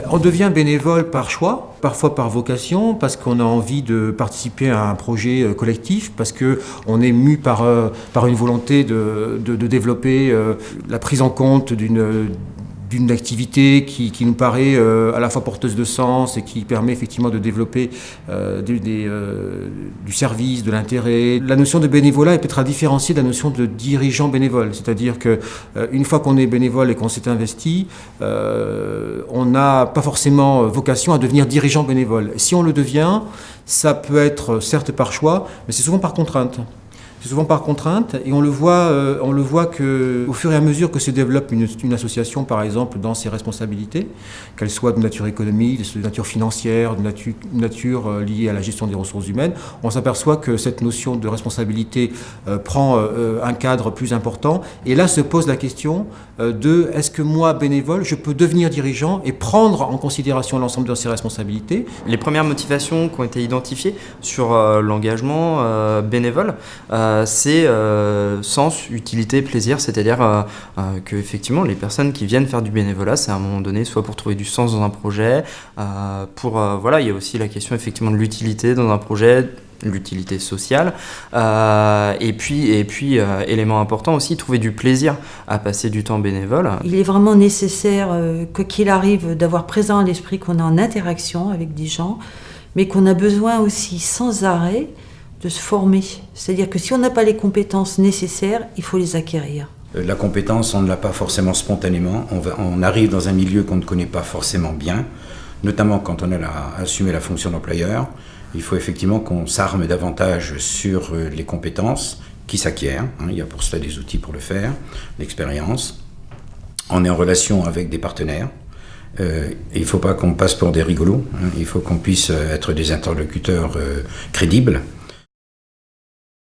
On devient bénévole par choix, parfois par vocation, parce qu'on a envie de participer à un projet collectif, parce qu'on est mu par une volonté de développer la prise en compte d'une activité qui nous paraît à la fois porteuse de sens et qui permet effectivement de développer du service, de l'intérêt. La notion de bénévolat est peut-être à différencier de la notion de dirigeant bénévole. C'est-à-dire qu'une fois qu'on est bénévole et qu'on s'est investi, on n'a pas forcément vocation à devenir dirigeant bénévole. Si on le devient, ça peut être certes par choix, mais c'est souvent par contrainte. C'est souvent par contrainte et on le voit que, au fur et à mesure que se développe une association, par exemple, dans ses responsabilités, qu'elle soit de nature économique, de nature financière, de nature liée à la gestion des ressources humaines, on s'aperçoit que cette notion de responsabilité prend un cadre plus important. Et là se pose la question de est-ce que moi, bénévole, je peux devenir dirigeant et prendre en considération l'ensemble de ces responsabilités. Les premières motivations qui ont été identifiées sur l'engagement bénévole, c'est sens, utilité, plaisir, c'est-à-dire que effectivement les personnes qui viennent faire du bénévolat, c'est à un moment donné soit pour trouver du sens dans un projet, il y a aussi la question effectivement de l'utilité dans un projet, l'utilité sociale, et puis élément important aussi, trouver du plaisir à passer du temps bénévole. Il est vraiment nécessaire, quoi qu'il arrive, d'avoir présent à l'esprit qu'on est en interaction avec des gens, mais qu'on a besoin aussi sans arrêt de se former. C'est-à-dire que si on n'a pas les compétences nécessaires, il faut les acquérir. La compétence, on ne l'a pas forcément spontanément. On arrive dans un milieu qu'on ne connaît pas forcément bien, notamment quand on a assumé la fonction d'employeur. Il faut effectivement qu'on s'arme davantage sur les compétences qui s'acquièrent. Il y a pour cela des outils pour le faire, l'expérience. On est en relation avec des partenaires. Il ne faut pas qu'on passe pour des rigolos. Il faut qu'on puisse être des interlocuteurs crédibles.